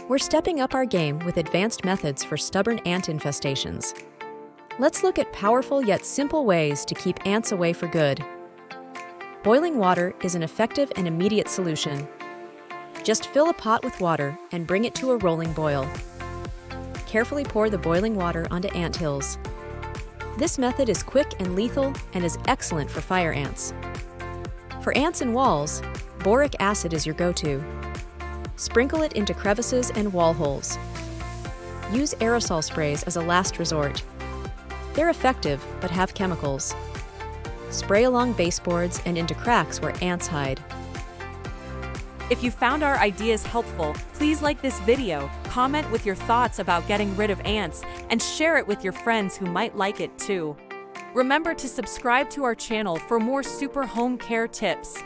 We're stepping up our game with advanced methods for stubborn ant infestations. Let's look at powerful yet simple ways to keep ants away for good. Boiling water is an effective and immediate solution. Just fill a pot with water and bring it to a rolling boil. Carefully pour the boiling water onto ant hills. This method is quick and lethal and is excellent for fire ants. For ants in walls, boric acid is your go-to. Sprinkle it into crevices and wall holes. Use aerosol sprays as a last resort. They're effective but have chemicals. Spray along baseboards and into cracks where ants hide. If you found our ideas helpful, please like this video, comment with your thoughts about getting rid of ants, and share it with your friends who might like it too. Remember to subscribe to our channel for more super home care tips.